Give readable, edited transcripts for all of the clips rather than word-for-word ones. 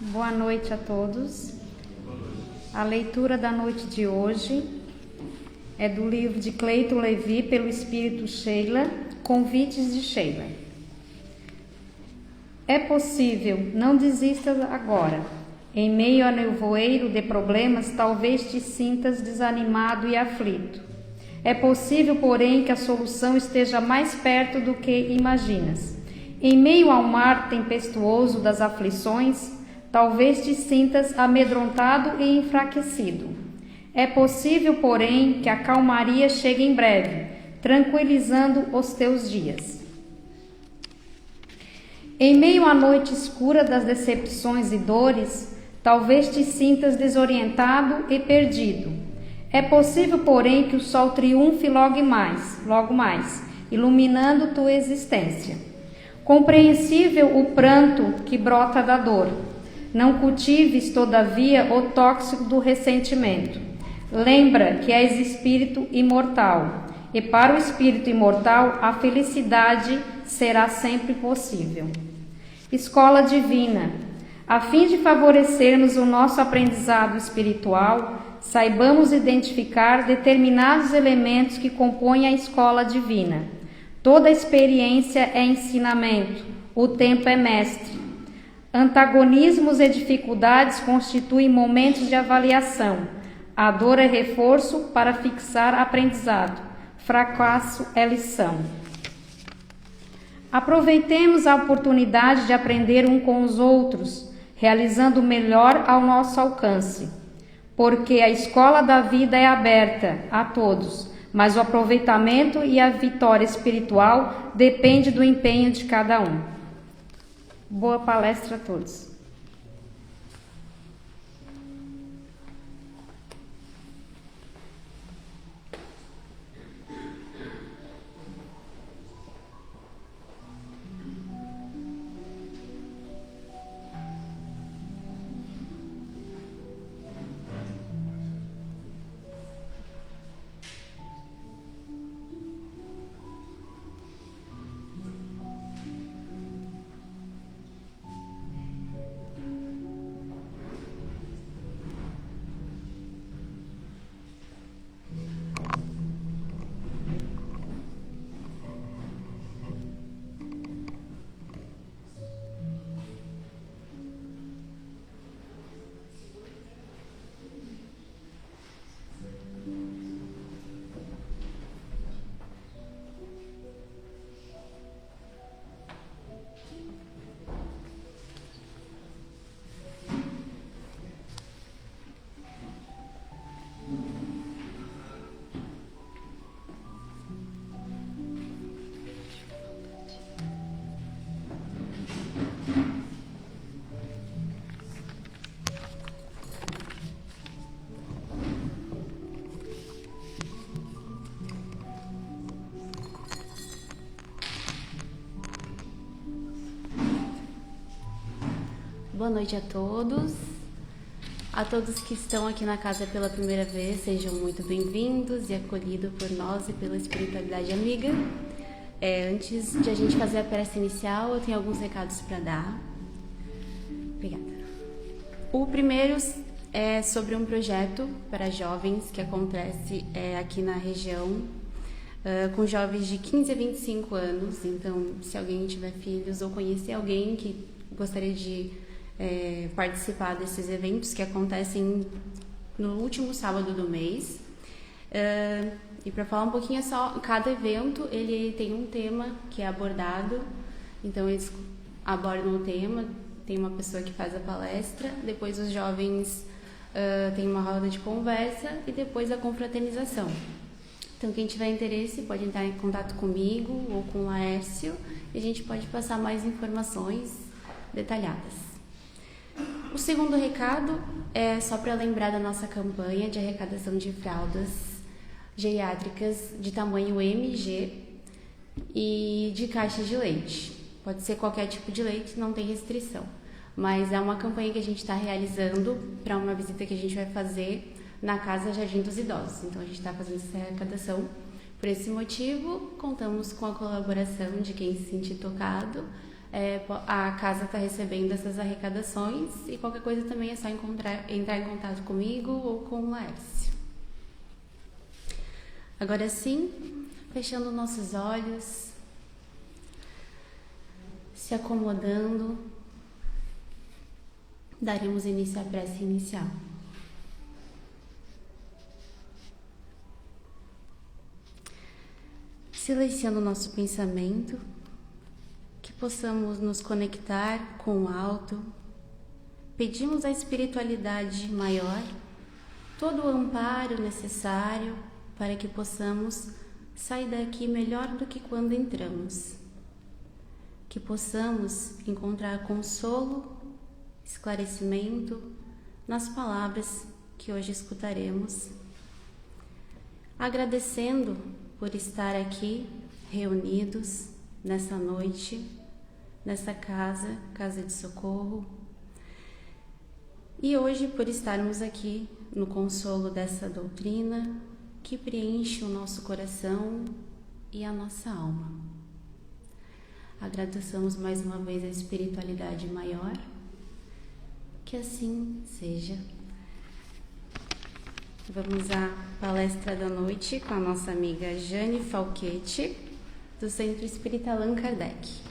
Boa noite a todos. A leitura da noite de hoje é do livro de Cleiton Levi, pelo Espírito Sheila, Convites de Sheila. É possível, não desistas agora. Em meio ao nevoeiro de problemas, talvez te sintas desanimado e aflito. É possível, porém, que a solução esteja mais perto do que imaginas. Em meio ao mar tempestuoso das aflições, talvez te sintas amedrontado e enfraquecido. É possível, porém, que a calmaria chegue em breve, tranquilizando os teus dias. Em meio à noite escura das decepções e dores, talvez te sintas desorientado e perdido. É possível, porém, que o sol triunfe logo mais, iluminando tua existência. Compreensível o pranto que brota da dor. Não cultives, todavia, o tóxico do ressentimento. Lembra que és espírito imortal, e para o espírito imortal a felicidade será sempre possível. Escola Divina. A fim de favorecermos o nosso aprendizado espiritual, saibamos identificar determinados elementos que compõem a escola divina. Toda experiência é ensinamento, o tempo é mestre. Antagonismos e dificuldades constituem momentos de avaliação. A dor é reforço para fixar aprendizado. Fracasso é lição. Aproveitemos a oportunidade de aprender um com os outros, realizando o melhor ao nosso alcance. Porque a escola da vida é aberta a todos, mas o aproveitamento e a vitória espiritual depende do empenho de cada um. Boa palestra a todos. Boa noite a todos. A todos que estão aqui na casa pela primeira vez, sejam muito bem-vindos e acolhidos por nós e pela espiritualidade amiga. Antes de a gente fazer a prece inicial, eu tenho alguns recados para dar. Obrigada. O primeiro é sobre um projeto para jovens que acontece aqui na região, com jovens de 15 a 25 anos. Então, se alguém tiver filhos ou conhecer alguém que gostaria de participar desses eventos que acontecem no último sábado do mês. E para falar um pouquinho só, cada evento ele tem um tema que é abordado, então eles abordam o tema, tem uma pessoa que faz a palestra, depois os jovens têm uma roda de conversa e depois a confraternização. Então quem tiver interesse pode entrar em contato comigo ou com o Laércio e a gente pode passar mais informações detalhadas. O segundo recado é só para lembrar da nossa campanha de arrecadação de fraldas geriátricas de tamanho MG e de caixas de leite. Pode ser qualquer tipo de leite, não tem restrição. Mas é uma campanha que a gente está realizando para uma visita que a gente vai fazer na Casa Jardim dos Idosos. Então a gente está fazendo essa arrecadação. Por esse motivo, contamos com a colaboração de quem se sentir tocado a casa está recebendo essas arrecadações e qualquer coisa também é só entrar em contato comigo ou com o Laércio. Agora sim, fechando nossos olhos, se acomodando, daremos início à prece inicial. Silenciando o nosso pensamento, que possamos nos conectar com o alto, pedimos à espiritualidade maior todo o amparo necessário para que possamos sair daqui melhor do que quando entramos, que possamos encontrar consolo, esclarecimento nas palavras que hoje escutaremos, agradecendo por estar aqui reunidos nessa noite, nessa casa de socorro, e hoje por estarmos aqui no consolo dessa doutrina que preenche o nosso coração e a nossa alma. Agradecemos mais uma vez a espiritualidade maior, que assim seja. Vamos à palestra da noite com a nossa amiga Jane Falquete, do Centro Espírita Allan Kardec.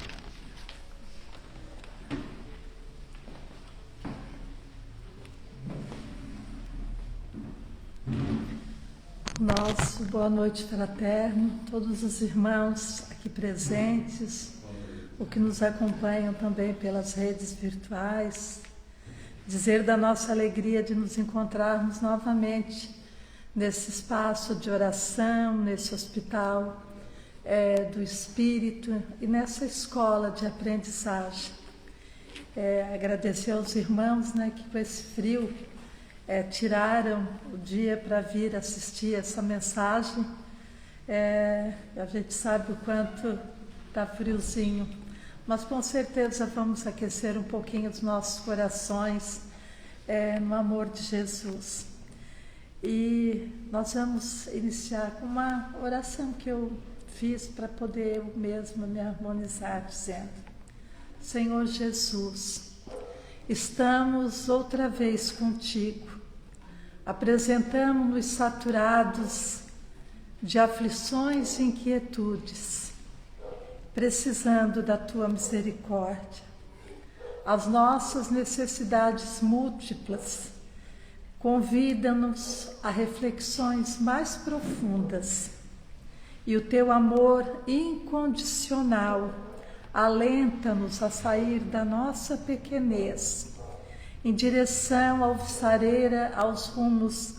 Nosso boa noite fraterno, todos os irmãos aqui presentes, o que nos acompanham também pelas redes virtuais, dizer da nossa alegria de nos encontrarmos novamente nesse espaço de oração, nesse hospital do Espírito e nessa escola de aprendizagem. Agradecer aos irmãos, que com esse frio tiraram o dia para vir assistir essa mensagem. A gente sabe o quanto está friozinho, mas com certeza vamos aquecer um pouquinho os nossos corações no amor de Jesus. E nós vamos iniciar com uma oração que eu fiz para poder eu mesma me harmonizar, dizendo: Senhor Jesus, estamos outra vez contigo, apresentamos-nos saturados de aflições e inquietudes, precisando da tua misericórdia. As nossas necessidades múltiplas convida-nos a reflexões mais profundas, e o teu amor incondicional alenta-nos a sair da nossa pequenez em direção alvissareira aos rumos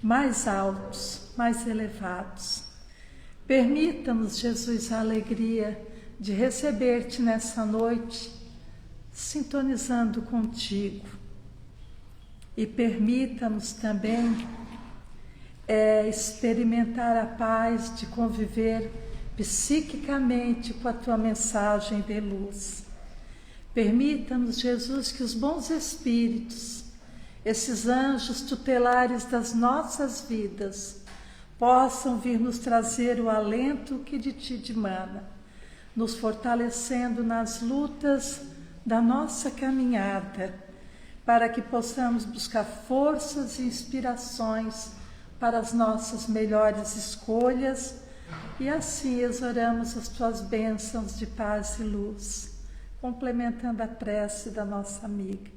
mais altos, mais elevados. Permita-nos, Jesus, a alegria de receber-te nessa noite, sintonizando contigo. E permita-nos também experimentar a paz de conviver psiquicamente com a tua mensagem de luz. Permita-nos, Jesus, que os bons espíritos, esses anjos tutelares das nossas vidas, possam vir nos trazer o alento que de ti dimana, nos fortalecendo nas lutas da nossa caminhada, para que possamos buscar forças e inspirações para as nossas melhores escolhas, e assim exoramos as tuas bênçãos de paz e luz, complementando a prece da nossa amiga.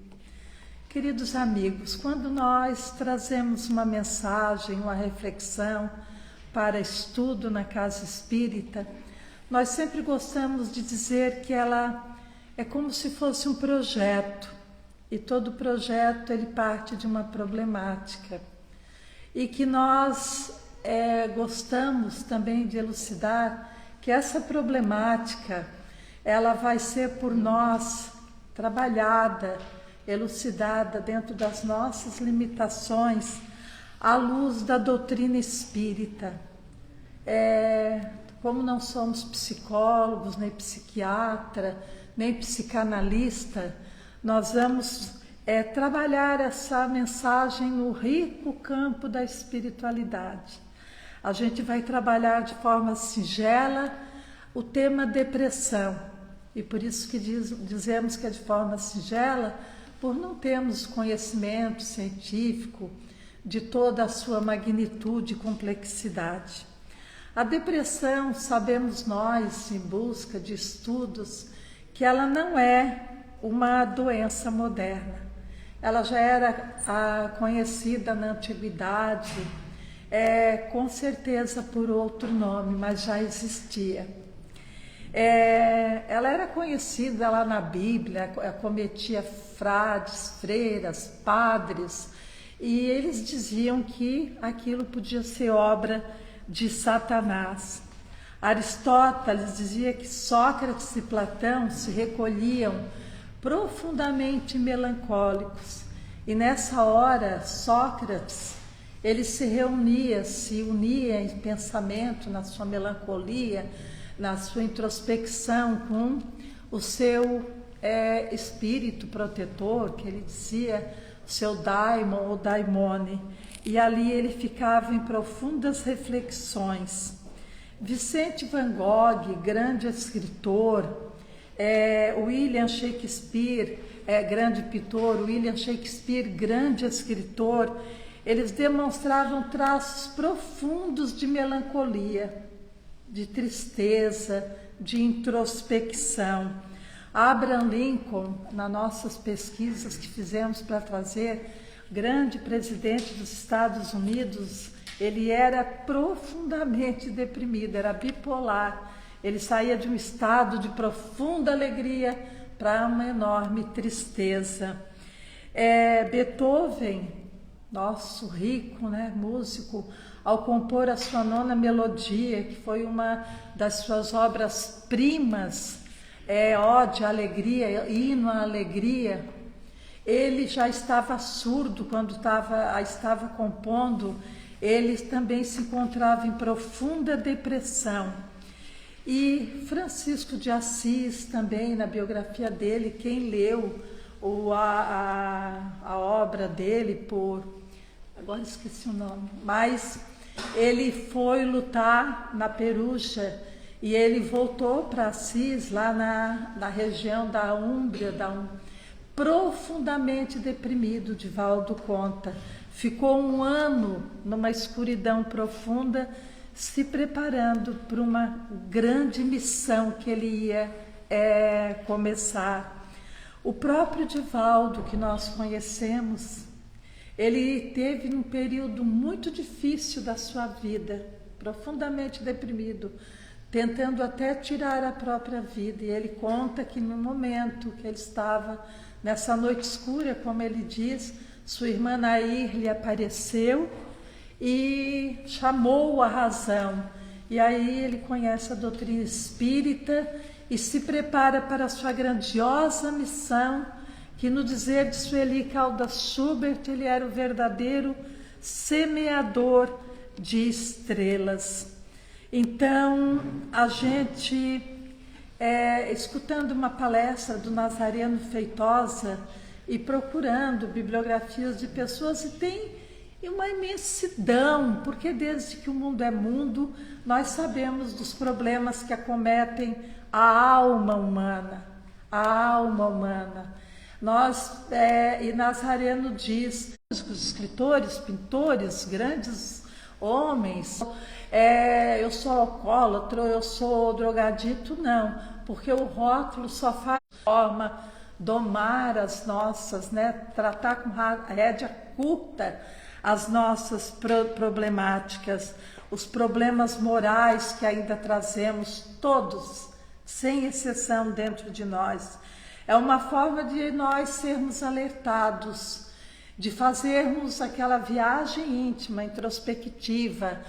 Queridos amigos, quando nós trazemos uma mensagem, uma reflexão para estudo na casa espírita, nós sempre gostamos de dizer que ela é como se fosse um projeto, e todo projeto ele parte de uma problemática, e que nós gostamos também de elucidar que essa problemática ela vai ser por nós trabalhada, elucidada dentro das nossas limitações, à luz da doutrina espírita. Como não somos psicólogos, nem psiquiatra, nem psicanalista, nós vamos trabalhar essa mensagem no rico campo da espiritualidade. A gente vai trabalhar de forma singela o tema depressão, E por isso que dizemos que é de forma singela, por não termos conhecimento científico de toda a sua magnitude e complexidade. A depressão, sabemos nós, em busca de estudos, que ela não é uma doença moderna. Ela já era conhecida na antiguidade, com certeza por outro nome, mas já existia. Ela era conhecida lá na Bíblia, acometia frades, freiras, padres, e eles diziam que aquilo podia ser obra de Satanás. Aristóteles dizia que Sócrates e Platão se recolhiam profundamente melancólicos, e nessa hora Sócrates ele se unia em pensamento, na sua melancolia, na sua introspecção com o seu espírito protetor, que ele dizia, o seu daimon ou daimone, e ali ele ficava em profundas reflexões. Vicente Van Gogh, grande escritor, William Shakespeare, grande pintor, William Shakespeare, grande escritor, eles demonstravam traços profundos de melancolia, de tristeza, de introspecção. Abraham Lincoln, nas nossas pesquisas que fizemos para trazer, grande presidente dos Estados Unidos, ele era profundamente deprimido, era bipolar. Ele saía de um estado de profunda alegria para uma enorme tristeza. Beethoven, nosso rico, músico, ao compor a sua nona melodia, que foi uma das suas obras-primas, Ode à Alegria, Hino à Alegria, ele já estava surdo quando estava compondo, ele também se encontrava em profunda depressão. E Francisco de Assis também, na biografia dele, quem leu a obra dele agora esqueci o nome, mas ele foi lutar na Perugia e ele voltou para Assis, lá na região da Úmbria, profundamente deprimido. Divaldo conta, ficou 1 ano numa escuridão profunda, se preparando para uma grande missão que ele ia começar. O próprio Divaldo, que nós conhecemos, ele teve um período muito difícil da sua vida, profundamente deprimido, tentando até tirar a própria vida. E ele conta que no momento que ele estava nessa noite escura, como ele diz, sua irmã Nair lhe apareceu e chamou a razão. E aí ele conhece a doutrina espírita e se prepara para a sua grandiosa missão, que no dizer de Sueli Caldas Schubert, ele era o verdadeiro semeador de estrelas. Então, a gente, escutando uma palestra do Nazareno Feitosa e procurando bibliografias de pessoas, e tem uma imensidão, porque desde que o mundo é mundo, nós sabemos dos problemas que acometem a alma humana. E Nazareno diz, os escritores, pintores, grandes homens, eu sou alcoólatra, eu sou drogadito, não, porque o rótulo só faz forma domar as nossas, tratar com rédea curta as nossas problemáticas, os problemas morais que ainda trazemos todos, sem exceção, dentro de nós. É uma forma de nós sermos alertados, de fazermos aquela viagem íntima, introspectiva,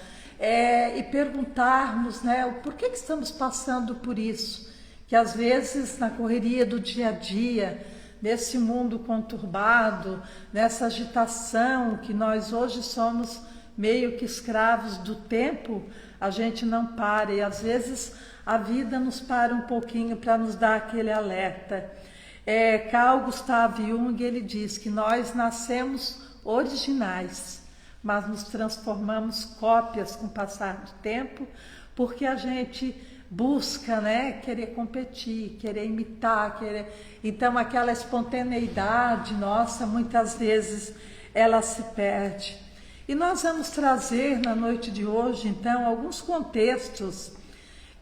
e perguntarmos, o porquê que estamos passando por isso, que às vezes na correria do dia a dia, nesse mundo conturbado, nessa agitação que nós hoje somos meio que escravos do tempo, a gente não para, e às vezes a vida nos para um pouquinho para nos dar aquele alerta. Carl Gustav Jung, ele diz que nós nascemos originais, mas nos transformamos cópias com o passar do tempo, porque a gente busca, né, querer competir, querer imitar, então aquela espontaneidade nossa, muitas vezes, ela se perde. E nós vamos trazer na noite de hoje, então, alguns contextos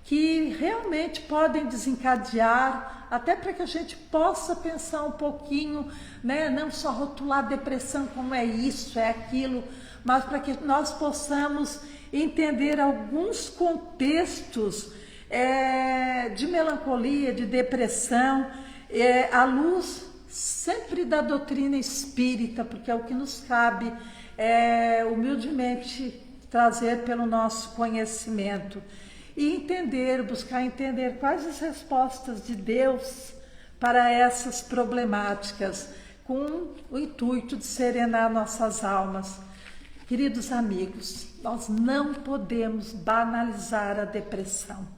que realmente podem desencadear, até para que a gente possa pensar um pouquinho, né? Não só rotular a depressão como é isso, é aquilo, mas para que nós possamos entender alguns contextos de melancolia, de depressão, à luz sempre da doutrina espírita, porque é o que nos cabe humildemente trazer pelo nosso conhecimento. E buscar entender quais as respostas de Deus para essas problemáticas, com o intuito de serenar nossas almas. Queridos amigos, nós não podemos banalizar a depressão,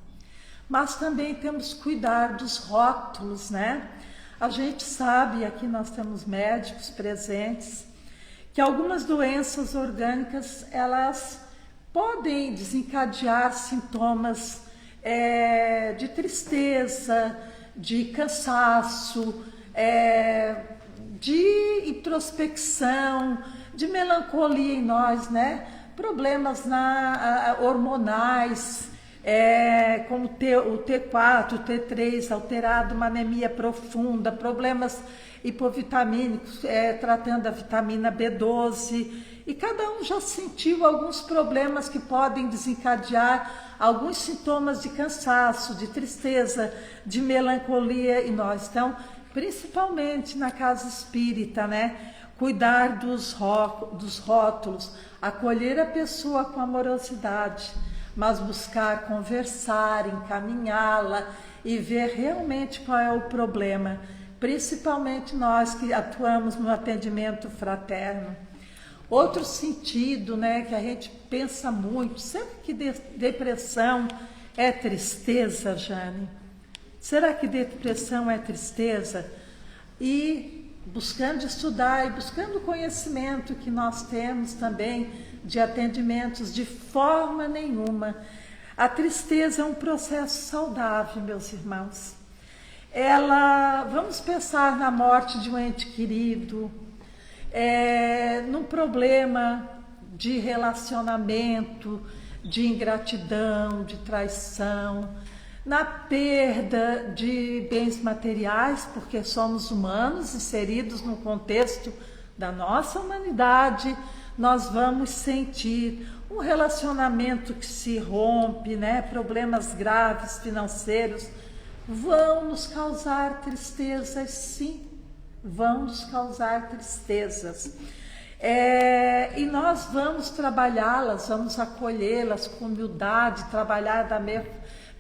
mas também temos que cuidar dos rótulos, né? A gente sabe, aqui nós temos médicos presentes, que algumas doenças orgânicas, elas podem desencadear sintomas de tristeza, de cansaço, de introspecção, de melancolia em nós, né? Problemas hormonais, como o T4, o T3 alterado, uma anemia profunda, problemas hipovitamínicos, tratando a vitamina B12, e cada um já sentiu alguns problemas que podem desencadear alguns sintomas de cansaço, de tristeza, de melancolia em nós. Então, principalmente na casa espírita, né? Cuidar dos rótulos, acolher a pessoa com amorosidade, mas buscar conversar, encaminhá-la e ver realmente qual é o problema, principalmente nós que atuamos no atendimento fraterno. Outro sentido, né, que a gente pensa muito, sempre que depressão é tristeza, Jane? Será que depressão é tristeza? E buscando estudar e buscando o conhecimento que nós temos também de atendimentos, de forma nenhuma. A tristeza é um processo saudável, meus irmãos. Vamos pensar na morte de um ente querido, num problema de relacionamento, de ingratidão, de traição, na perda de bens materiais, porque somos humanos inseridos no contexto da nossa humanidade, nós vamos sentir um relacionamento que se rompe, né? Problemas graves financeiros vão nos causar tristezas, sim, vão nos causar tristezas. E nós vamos trabalhá-las, vamos acolhê-las com humildade, trabalhar da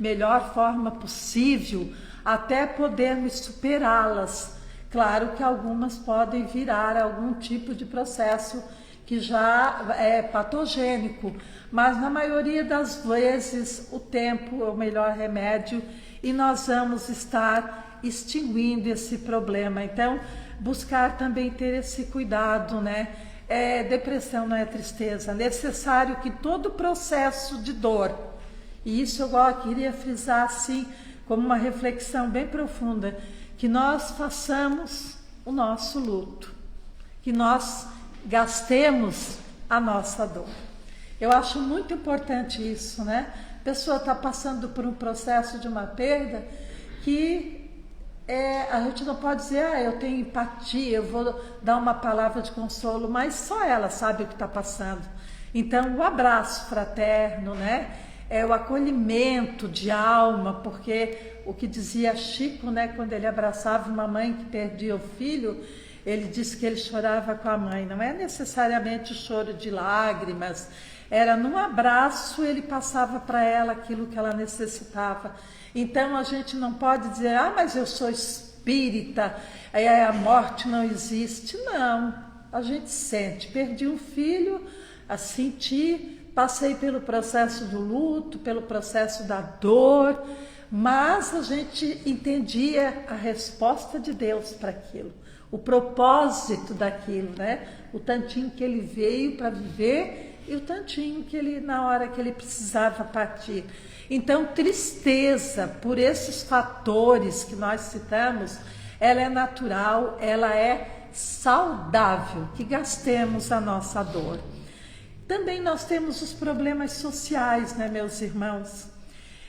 melhor forma possível, até podermos superá-las. Claro que algumas podem virar algum tipo de processo que já é patogênico, mas na maioria das vezes o tempo é o melhor remédio e nós vamos estar extinguindo esse problema. Então, buscar também ter esse cuidado, né? Depressão não é tristeza, é necessário que todo processo de dor, e isso eu queria frisar assim, como uma reflexão bem profunda, que nós façamos o nosso luto, que nós gastemos a nossa dor. Eu acho muito importante isso, né? A pessoa está passando por um processo de uma perda que a gente não pode dizer, eu tenho empatia, eu vou dar uma palavra de consolo, mas só ela sabe o que está passando. Então, o abraço fraterno, né? O acolhimento de alma, porque o que dizia Chico, né, quando ele abraçava uma mãe que perdia o filho, ele disse que ele chorava com a mãe. Não é necessariamente o choro de lágrimas, era num abraço ele passava para ela aquilo que ela necessitava. Então a gente não pode dizer, mas eu sou espírita, a morte não existe. Não, a gente sente, perdi um filho, senti, passei pelo processo do luto, pelo processo da dor, mas a gente entendia a resposta de Deus para aquilo, o propósito daquilo, né? O tantinho que ele veio para viver e o tantinho que ele, na hora que ele precisava partir. Então, tristeza por esses fatores que nós citamos, ela é natural, ela é saudável, que gastemos a nossa dor. Também nós temos os problemas sociais, né, meus irmãos?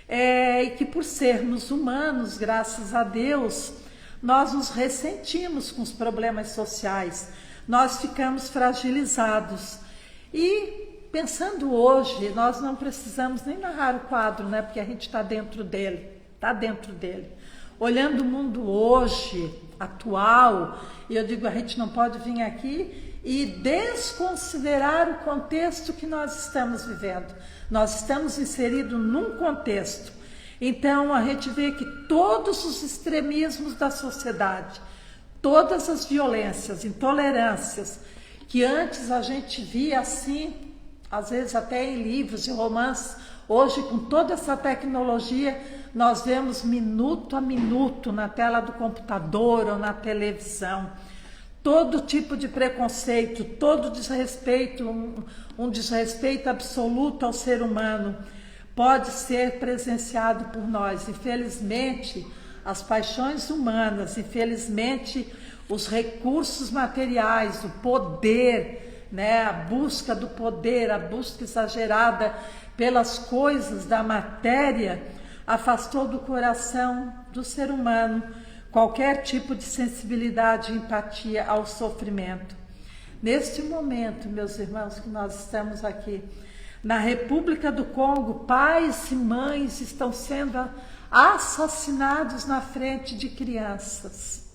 E que por sermos humanos, graças a Deus, nós nos ressentimos com os problemas sociais, nós ficamos fragilizados. E pensando hoje, nós não precisamos nem narrar o quadro, né? Porque a gente está dentro dele, Olhando o mundo hoje, atual, e eu digo, a gente não pode vir aqui e desconsiderar o contexto que nós estamos vivendo. Nós estamos inseridos num contexto. Então, a gente vê que todos os extremismos da sociedade, todas as violências, intolerâncias, que antes a gente via assim, às vezes até em livros e romances, hoje com toda essa tecnologia, nós vemos minuto a minuto na tela do computador ou na televisão. Todo tipo de preconceito, todo desrespeito, um desrespeito absoluto ao ser humano, pode ser presenciado por nós. Infelizmente, as paixões humanas, infelizmente, os recursos materiais, o poder, né, a busca do poder, a busca exagerada pelas coisas da matéria, afastou do coração do ser humano qualquer tipo de sensibilidade e empatia ao sofrimento. Neste momento, meus irmãos, que nós estamos aqui, na República do Congo, pais e mães estão sendo assassinados na frente de crianças.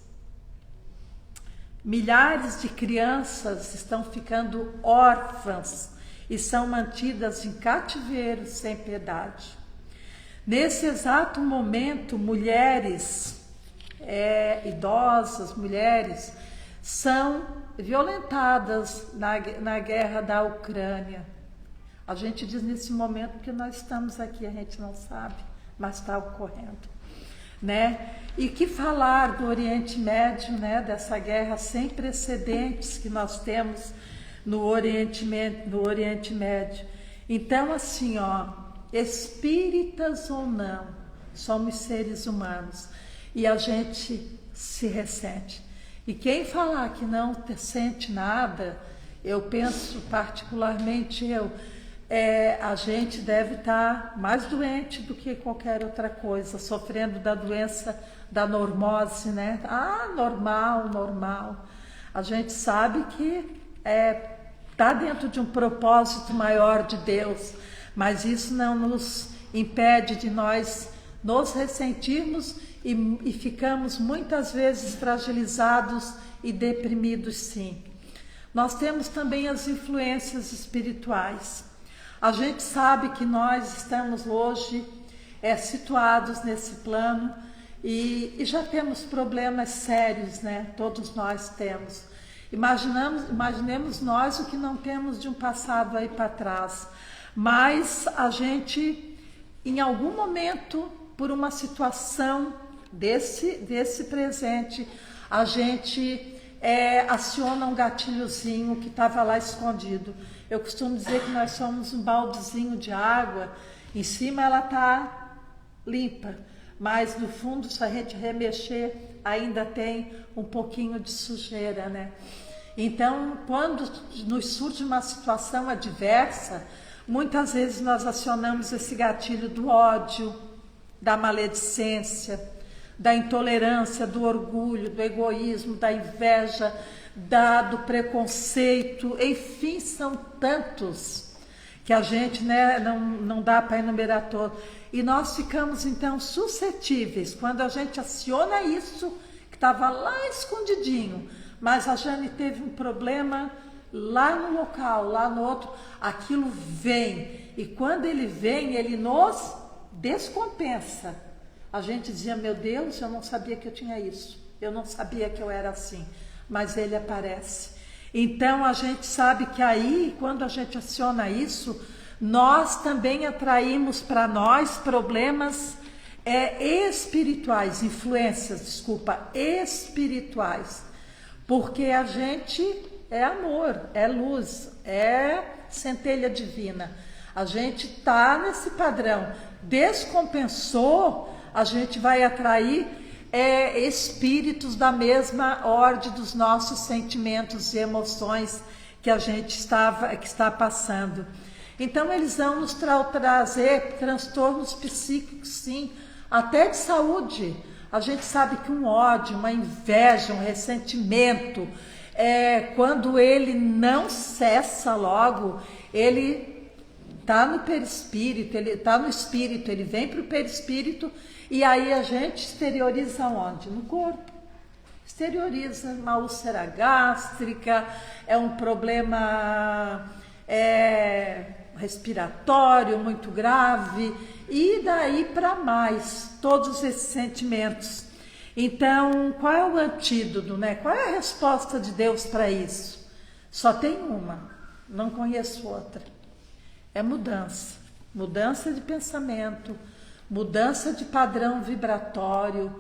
Milhares de crianças estão ficando órfãs e são mantidas em cativeiro sem piedade. Nesse exato momento, mulheres idosas, mulheres, são violentadas na guerra da Ucrânia. A gente diz nesse momento porque nós estamos aqui, a gente não sabe, mas está ocorrendo, né? E que falar do Oriente Médio, né? Dessa guerra sem precedentes que nós temos no Oriente Médio. Então, assim, espíritas ou não, somos seres humanos e a gente se ressente. E quem falar que não sente nada, eu penso particularmente a gente deve estar mais doente do que qualquer outra coisa, sofrendo da doença da normose, né? Normal. A gente sabe que está dentro de um propósito maior de Deus, mas isso não nos impede de nós nos ressentirmos e ficamos muitas vezes fragilizados e deprimidos, sim. Nós temos também as influências espirituais. A gente sabe que nós estamos hoje situados nesse plano e já temos problemas sérios, né? Todos nós temos. Imaginemos nós o que não temos de um passado aí para trás. Mas a gente, em algum momento, por uma situação desse presente, a gente aciona um gatilhozinho que estava lá escondido. Eu costumo dizer que nós somos um baldezinho de água, em cima ela está limpa, mas no fundo, se a gente remexer, ainda tem um pouquinho de sujeira, né? Então, quando nos surge uma situação adversa, muitas vezes nós acionamos esse gatilho do ódio, da maledicência, da intolerância, do orgulho, do egoísmo, da inveja, do preconceito, enfim, são tantos que a gente, né, não dá para enumerar todos. E nós ficamos então suscetíveis quando a gente aciona isso, que estava lá escondidinho, mas a Jane teve um problema lá no local, lá no outro, aquilo vem, e quando ele vem, ele nos descompensa. A gente dizia, meu Deus, eu não sabia que eu tinha isso, eu não sabia que eu era assim, mas ele aparece. Então a gente sabe que aí, quando a gente aciona isso, nós também atraímos para nós problemas espirituais, espirituais, porque a gente é amor, é luz, é centelha divina. A gente está nesse padrão descompensou, a gente vai atrair espíritos da mesma ordem dos nossos sentimentos e emoções que a gente está passando. Então eles vão nos trazer transtornos psíquicos, sim, até de saúde. A gente sabe que um ódio, uma inveja, um ressentimento, quando ele não cessa logo, ele está no perispírito, ele está no espírito, ele vem para o perispírito, e aí a gente exterioriza onde? No corpo. Exterioriza uma úlcera gástrica, um problema respiratório muito grave, e daí para mais, todos esses sentimentos. Então, qual é o antídoto, né? Qual é a resposta de Deus para isso? Só tem uma, não conheço outra. É mudança. Mudança de pensamento, mudança de padrão vibratório.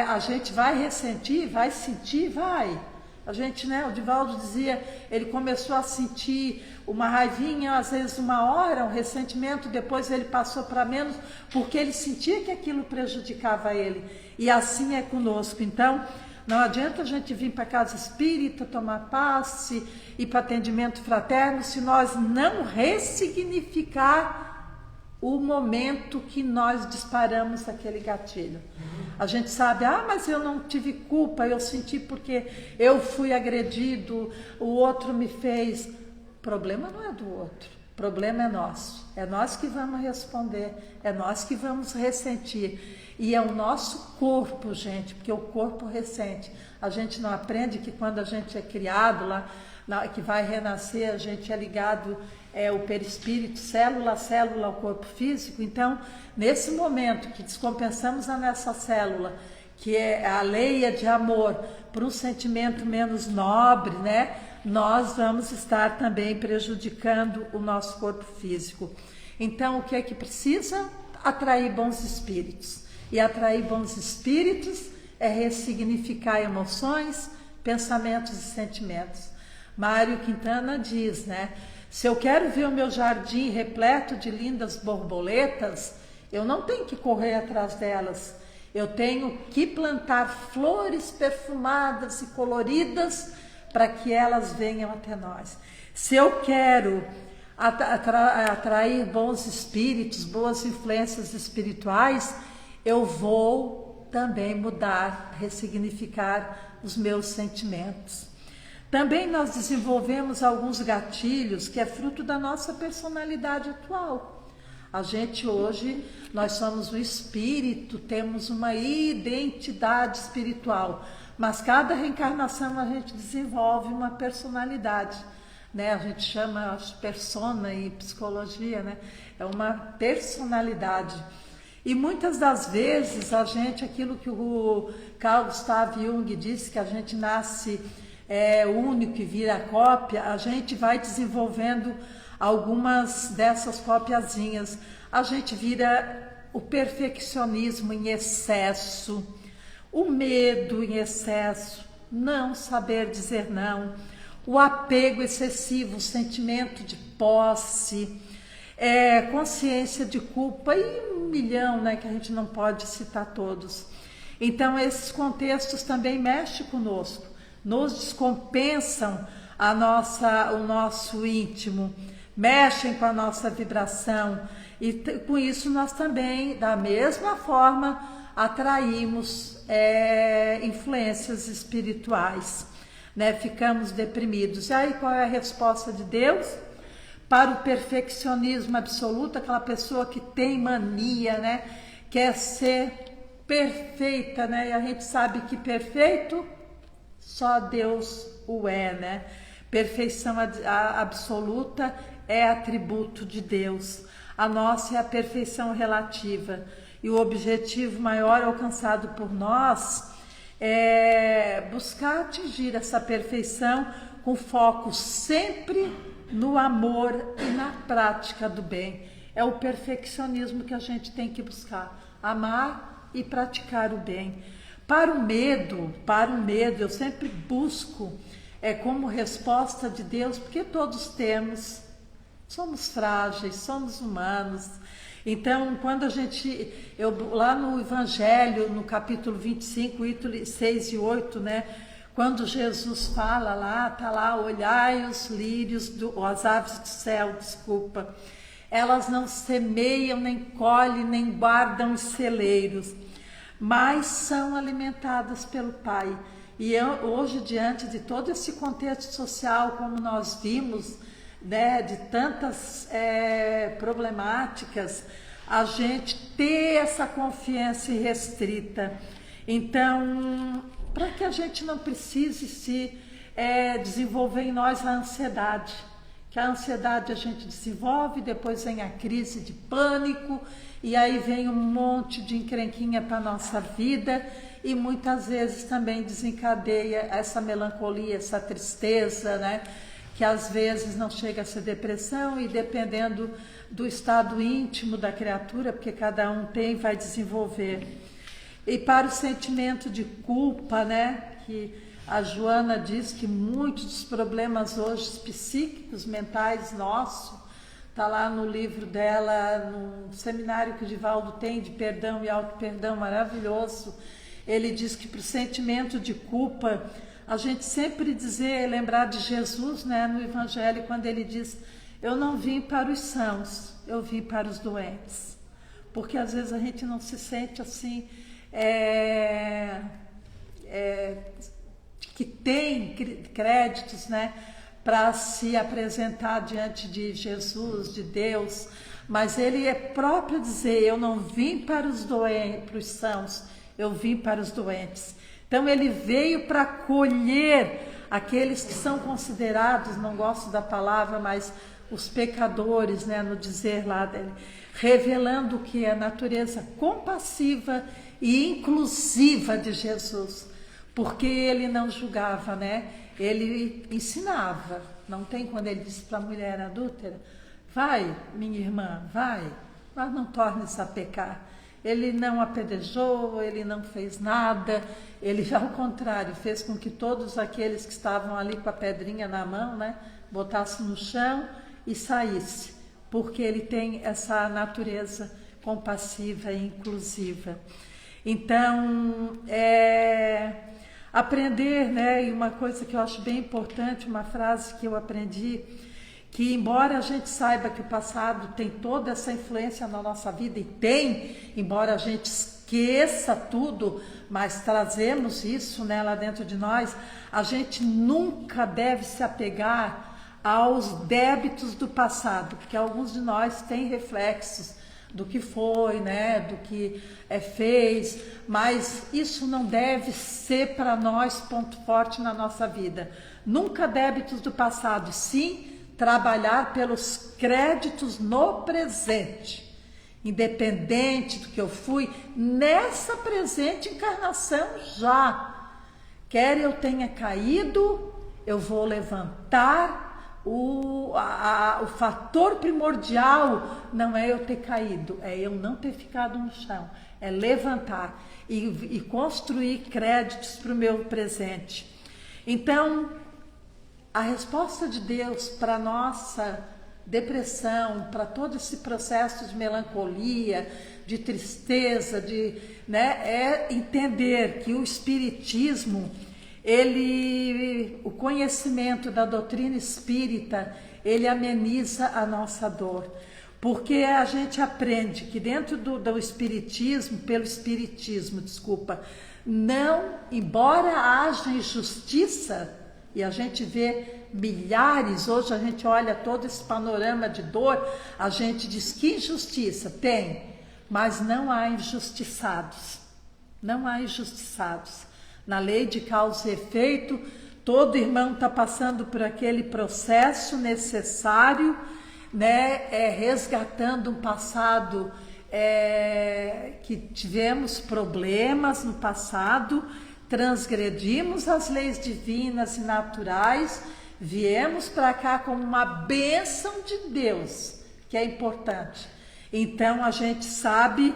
A gente vai ressentir, vai sentir, vai. A gente, né, o Divaldo dizia, ele começou a sentir uma raivinha, às vezes uma hora, um ressentimento, depois ele passou para menos, porque ele sentia que aquilo prejudicava ele. E assim é conosco. Então, não adianta a gente vir para a casa espírita, tomar passe, ir para atendimento fraterno, se nós não ressignificar o momento que nós disparamos aquele gatilho. A gente sabe, mas eu não tive culpa, eu senti porque eu fui agredido, o outro me fez. O problema não é do outro, o problema é nosso. É nós que vamos responder, é nós que vamos ressentir. E é o nosso corpo, gente, porque o corpo ressente. A gente não aprende que quando a gente é criado lá, que vai renascer, a gente é ligado o perispírito, célula a célula, ao corpo físico. Então, nesse momento que descompensamos a nossa célula, que é a leia de amor, para um sentimento menos nobre, né? Nós vamos estar também prejudicando o nosso corpo físico. Então, o que é que precisa? Atrair bons espíritos. E atrair bons espíritos é ressignificar emoções, pensamentos e sentimentos. Mário Quintana diz, né? Se eu quero ver o meu jardim repleto de lindas borboletas, eu não tenho que correr atrás delas. Eu tenho que plantar flores perfumadas e coloridas para que elas venham até nós. Se eu quero atrair bons espíritos, boas influências espirituais, eu vou também mudar, ressignificar os meus sentimentos. Também nós desenvolvemos alguns gatilhos que é fruto da nossa personalidade atual. A gente hoje, nós somos um espírito, temos uma identidade espiritual, mas cada reencarnação a gente desenvolve uma personalidade, né? A gente chama persona em psicologia, né? É uma personalidade. E muitas das vezes a gente, aquilo que o Carl Gustav Jung disse, que a gente nasce único e vira cópia, a gente vai desenvolvendo algumas dessas copiazinhas. A gente vira o perfeccionismo em excesso, o medo em excesso, não saber dizer não, o apego excessivo, o sentimento de posse, consciência de culpa e 1 milhão, né, que a gente não pode citar todos. Então esses contextos também mexem conosco, nos descompensam o nosso íntimo, mexem com a nossa vibração, e com isso nós também, da mesma forma, atraímos influências espirituais, né? Ficamos deprimidos. E aí qual é a resposta de Deus? Para o perfeccionismo absoluto, aquela pessoa que tem mania, né? Quer ser perfeita, né? E a gente sabe que perfeito só Deus o é, né? Perfeição absoluta é atributo de Deus. A nossa é a perfeição relativa. E o objetivo maior alcançado por nós é buscar atingir essa perfeição com foco sempre no amor e na prática do bem. É o perfeccionismo que a gente tem que buscar. Amar e praticar o bem. Para o medo, eu sempre busco como resposta de Deus, porque todos somos frágeis, somos humanos, Então, quando lá no Evangelho, no capítulo 25, item 6 e 8, né? Quando Jesus fala lá, tá lá, olhai os lírios, as aves do céu, desculpa. Elas não semeiam, nem colhem, nem guardam os celeiros, mas são alimentadas pelo Pai. E hoje, diante de todo esse contexto social, como nós vimos, né, de tantas problemáticas, a gente ter essa confiança irrestrita. Então, para que a gente não precise se desenvolver em nós a ansiedade, que a ansiedade a gente desenvolve, depois vem a crise de pânico, e aí vem um monte de encrenquinha para a nossa vida, e muitas vezes também desencadeia essa melancolia, essa tristeza, né? Que às vezes não chega a ser depressão, e dependendo do estado íntimo da criatura, porque cada um vai desenvolver. E para o sentimento de culpa, né, que a Joana diz que muitos dos problemas hoje psíquicos, mentais nossos, está lá no livro dela, no seminário que o Divaldo tem de perdão e auto-perdão, maravilhoso. Ele diz que para o sentimento de culpa, a gente sempre lembrar de Jesus, né, no Evangelho, quando ele diz: eu não vim para os sãos, eu vim para os doentes. Porque às vezes a gente não se sente assim, que tem créditos, né, para se apresentar diante de Jesus, de Deus, mas ele é próprio dizer: eu não vim para os sãos, eu vim para os doentes. Então ele veio para acolher aqueles que são considerados, não gosto da palavra, mas os pecadores, né, no dizer lá dele, revelando o que é a natureza compassiva e inclusiva de Jesus, porque ele não julgava, né? Ele ensinava. Não tem quando ele disse para a mulher adúltera: vai, minha irmã, vai, mas não torne-se a pecar. Ele não apedrejou, ele não fez nada, ele, ao contrário, fez com que todos aqueles que estavam ali com a pedrinha na mão, né, botassem no chão e saísse, porque ele tem essa natureza compassiva e inclusiva. Então, aprender, né, e uma coisa que eu acho bem importante, uma frase que eu aprendi, que embora a gente saiba que o passado tem toda essa influência na nossa vida, e tem, embora a gente esqueça tudo, mas trazemos isso, né, lá dentro de nós, a gente nunca deve se apegar aos débitos do passado, porque alguns de nós têm reflexos do que foi, né, do que fez, mas isso não deve ser para nós ponto forte na nossa vida. Nunca débitos do passado, sim trabalhar pelos créditos no presente, independente do que eu fui nessa presente encarnação já. Quer eu tenha caído, eu vou levantar. O fator primordial não é eu ter caído, é eu não ter ficado no chão, é levantar e construir créditos para o meu presente. Então, a resposta de Deus para a nossa depressão, para todo esse processo de melancolia, de tristeza, é entender que o Espiritismo, o conhecimento da doutrina espírita, ele ameniza a nossa dor, porque a gente aprende que dentro do Espiritismo, pelo Espiritismo, não, embora haja injustiça, e a gente vê milhares, hoje a gente olha todo esse panorama de dor, a gente diz: que injustiça? Tem, mas não há injustiçados, não há injustiçados. Na lei de causa e efeito, todo irmão está passando por aquele processo necessário, né, resgatando um passado que tivemos problemas no passado, transgredimos as leis divinas e naturais, viemos para cá como uma bênção de Deus, que é importante. Então a gente sabe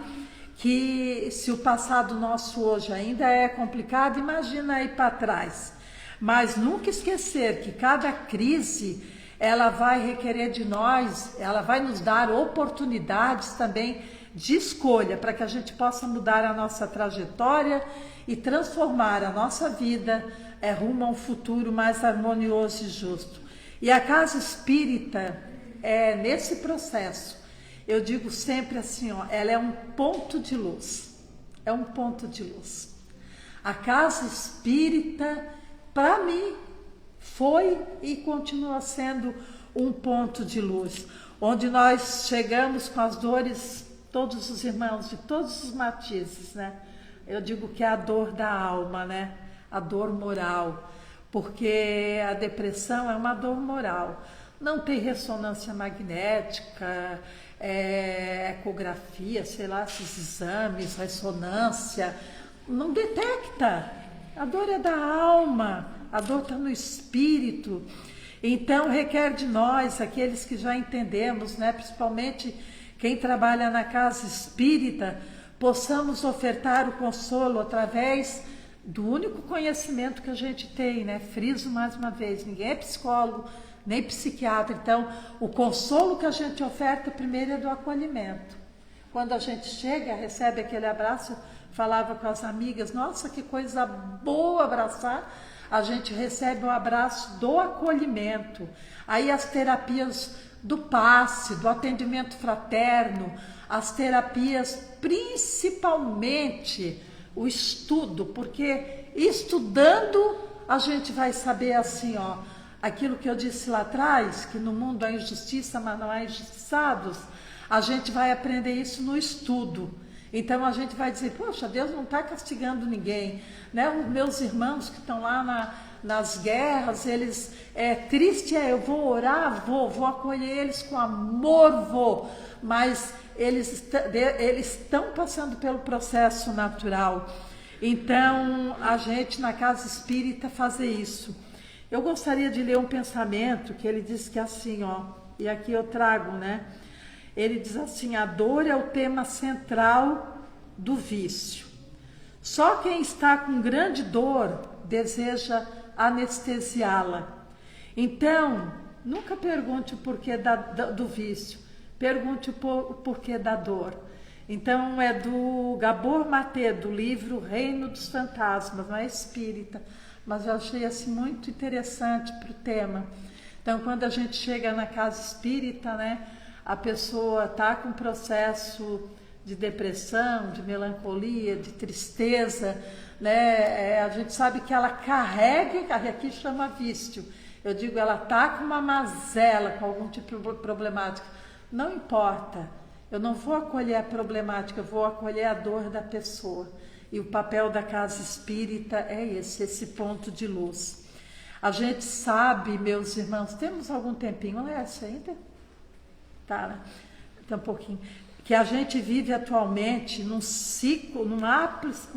que se o passado nosso hoje ainda é complicado, imagina aí para trás. Mas nunca esquecer que cada crise ela vai requerer de nós, ela vai nos dar oportunidades também de escolha para que a gente possa mudar a nossa trajetória e transformar a nossa vida rumo a um futuro mais harmonioso e justo. E a casa espírita é nesse processo. Eu digo sempre assim, ó, ela é um ponto de luz. É um ponto de luz. A casa espírita, para mim, foi e continua sendo um ponto de luz, onde nós chegamos com as dores, todos os irmãos de todos os matizes, né? Eu digo que é a dor da alma, né? A dor moral, porque a depressão é uma dor moral. Não tem ressonância magnética, ecografia, sei lá, esses exames, ressonância, não detecta. A dor é da alma, a dor está no espírito. Então requer de nós, aqueles que já entendemos, né, principalmente quem trabalha na casa espírita, possamos ofertar o consolo através do único conhecimento que a gente tem, né? Friso mais uma vez, ninguém é psicólogo, nem psiquiatra. Então, o consolo que a gente oferta primeiro é do acolhimento. Quando a gente chega, recebe aquele abraço, falava com as amigas, nossa, que coisa boa abraçar. A gente recebe o abraço do acolhimento. Aí as terapias do passe, do atendimento fraterno, as terapias, principalmente o estudo, porque estudando a gente vai saber assim, ó, aquilo que eu disse lá atrás, que no mundo há injustiça, mas não há injustiçados, a gente vai aprender isso no estudo. Então a gente vai dizer, poxa, Deus não está castigando ninguém, né? Os meus irmãos que estão lá nas guerras, eles, triste eu vou orar, vou acolher eles com amor, mas eles estão passando pelo processo natural. Então a gente na casa espírita fazer isso. Eu gostaria de ler um pensamento que ele diz que é assim, ó, e aqui eu trago, né? Ele diz assim, a dor é o tema central do vício. Só quem está com grande dor deseja anestesiá-la. Então, nunca pergunte o porquê do vício, pergunte o porquê da dor. Então, é do Gabor Maté, do livro Reino dos Fantasmas, não é espírita, mas eu achei assim muito interessante para o tema. Então, quando a gente chega na casa espírita, né, a pessoa está com um processo de depressão, de melancolia, de tristeza, né? A gente sabe que ela carrega, aqui chama vício. Eu digo, ela está com uma mazela, com algum tipo de problemática. Não importa, eu não vou acolher a problemática, eu vou acolher a dor da pessoa. E o papel da casa espírita é esse ponto de luz. A gente sabe, meus irmãos, temos algum tempinho, não é essa ainda? Tá, né? Então, um pouquinho. Que a gente vive atualmente num ciclo, num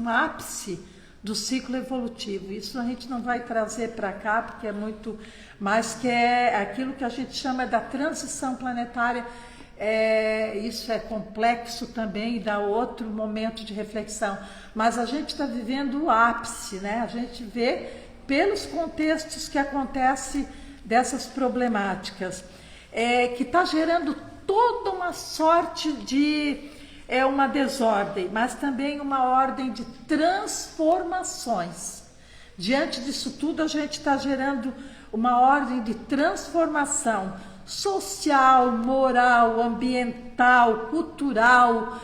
ápice do ciclo evolutivo. Isso a gente não vai trazer para cá, porque é muito mais que é aquilo que a gente chama da transição planetária. Isso é complexo também e dá outro momento de reflexão. Mas a gente está vivendo o ápice, né? A gente vê pelos contextos que acontecem dessas problemáticas, que está gerando toda uma sorte de uma desordem, mas também uma ordem de transformações. Diante disso tudo, a gente está gerando uma ordem de transformação social, moral, ambiental, cultural.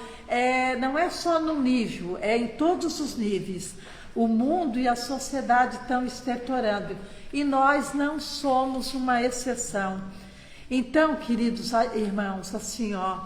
Não é só no nível, é em todos os níveis. O mundo e a sociedade estão estertorando e nós não somos uma exceção. Então, queridos irmãos, assim, ó,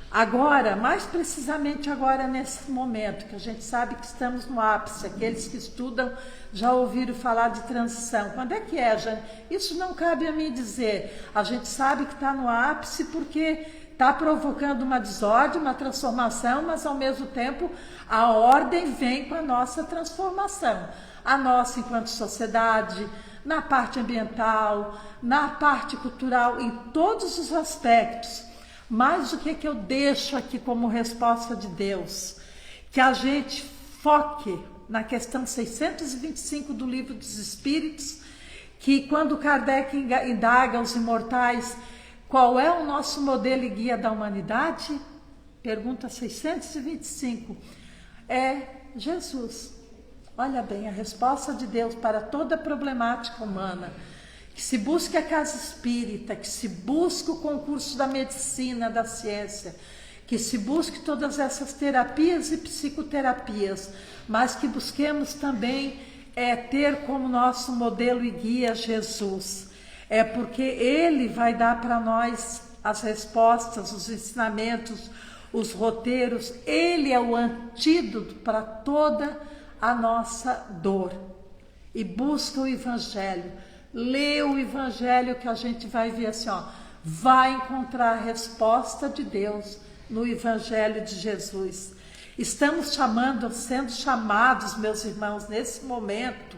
agora, mais precisamente agora nesse momento, que a gente sabe que estamos no ápice, aqueles que estudam já ouviram falar de transição. Quando é que é, Jane? Isso não cabe a mim dizer. A gente sabe que está no ápice porque está provocando uma desordem, uma transformação, mas ao mesmo tempo a ordem vem com a nossa transformação. A nossa enquanto sociedade, na parte ambiental, na parte cultural, em todos os aspectos. Mas o que eu deixo aqui como resposta de Deus? Que a gente foque na questão 625 do Livro dos Espíritos, que quando Kardec indaga os imortais qual é o nosso modelo e guia da humanidade, pergunta 625, é Jesus. Olha bem, a resposta de Deus para toda problemática humana, que se busque a casa espírita, que se busque o concurso da medicina, da ciência, que se busque todas essas terapias e psicoterapias, mas que busquemos também ter como nosso modelo e guia Jesus. É porque Ele vai dar para nós as respostas, os ensinamentos, os roteiros. Ele é o antídoto para toda a nossa dor. E busca o Evangelho. Lê o Evangelho que a gente vai ver assim, vai encontrar a resposta de Deus no Evangelho de Jesus. Estamos sendo chamados, meus irmãos, nesse momento,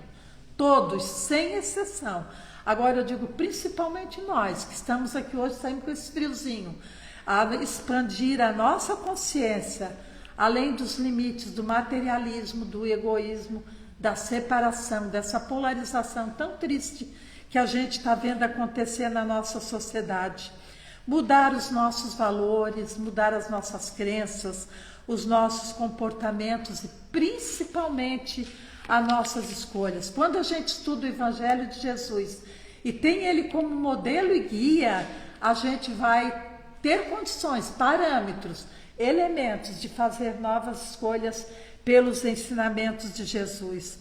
todos, sem exceção. Agora eu digo principalmente nós, que estamos aqui hoje, saímos com esse friozinho, a expandir a nossa consciência, além dos limites do materialismo, do egoísmo, da separação, dessa polarização tão triste que a gente está vendo acontecer na nossa sociedade. Mudar os nossos valores, mudar as nossas crenças, os nossos comportamentos e principalmente as nossas escolhas. Quando a gente estuda o Evangelho de Jesus e tem ele como modelo e guia, a gente vai ter condições, parâmetros, elementos de fazer novas escolhas pelos ensinamentos de Jesus.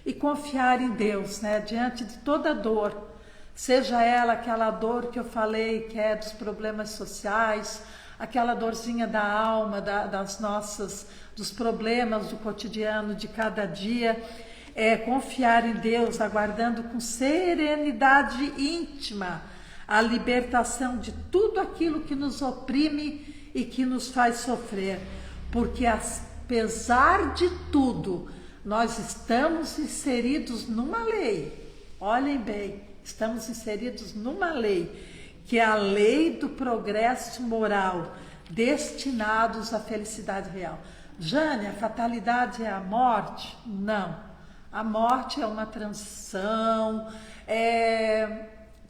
E confiar em Deus, diante de toda dor, seja ela aquela dor que eu falei, que é dos problemas sociais, aquela dorzinha da alma, dos problemas do cotidiano de cada dia, confiar em Deus, aguardando com serenidade íntima a libertação de tudo aquilo que nos oprime e que nos faz sofrer, porque apesar de tudo, nós estamos inseridos numa lei. Olhem bem, estamos inseridos numa lei, que é a lei do progresso moral, destinados à felicidade real. Jane, a fatalidade é a morte? Não. A morte é uma transição,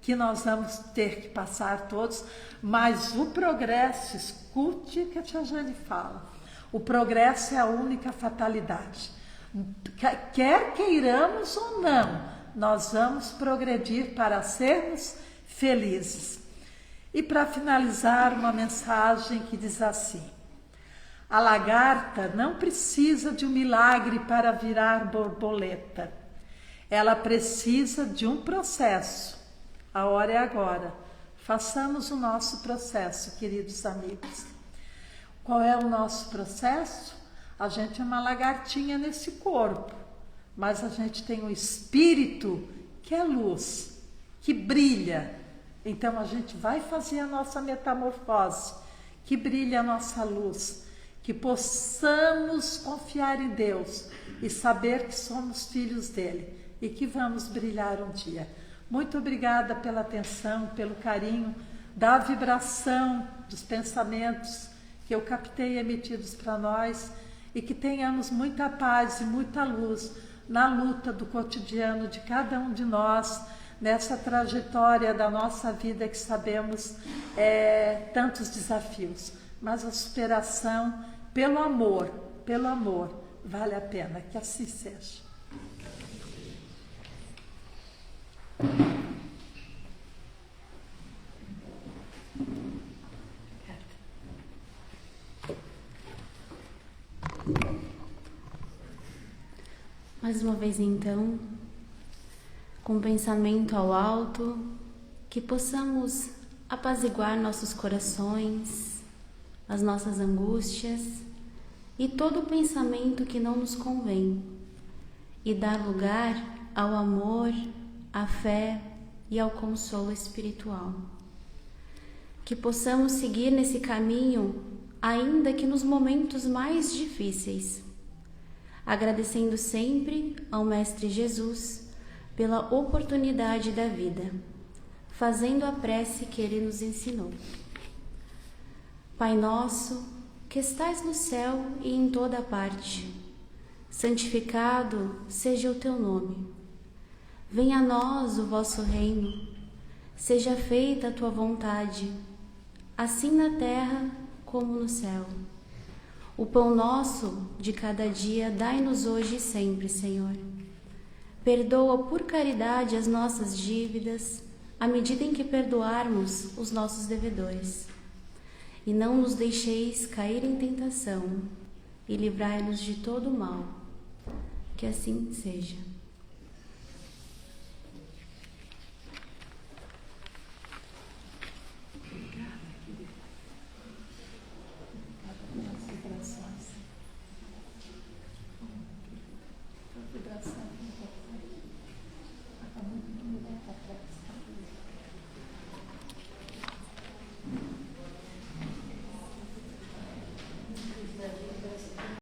que nós vamos ter que passar todos, mas o progresso, escute o que a tia Jane fala, o progresso é a única fatalidade. Quer queiramos ou não, nós vamos progredir para sermos felizes. E para finalizar, uma mensagem que diz assim: a lagarta não precisa de um milagre para virar borboleta. Ela precisa de um processo. A hora é agora. Façamos o nosso processo, queridos amigos. Qual é o nosso processo? A gente é uma lagartinha nesse corpo, mas a gente tem um espírito que é luz, que brilha. Então a gente vai fazer a nossa metamorfose, que brilha a nossa luz, que possamos confiar em Deus e saber que somos filhos dele e que vamos brilhar um dia. Muito obrigada pela atenção, pelo carinho, da vibração dos pensamentos que eu captei emitidos para nós, e que tenhamos muita paz e muita luz na luta do cotidiano de cada um de nós, nessa trajetória da nossa vida que sabemos tantos desafios, mas a superação pelo amor, vale a pena, que assim seja. Mais uma vez então, com pensamento ao alto, que possamos apaziguar nossos corações, as nossas angústias e todo o pensamento que não nos convém, e dar lugar ao amor, à fé e ao consolo espiritual. Que possamos seguir nesse caminho, ainda que nos momentos mais difíceis, agradecendo sempre ao Mestre Jesus pela oportunidade da vida, fazendo a prece que Ele nos ensinou. Pai nosso, que estais no céu e em toda parte, santificado seja o teu nome. Venha a nós o vosso reino. Seja feita a tua vontade, assim na terra como no céu. O pão nosso de cada dia dai-nos hoje e sempre, Senhor. Perdoa por caridade as nossas dívidas, à medida em que perdoarmos os nossos devedores. E não nos deixeis cair em tentação, e livrai-nos de todo o mal. Que assim seja.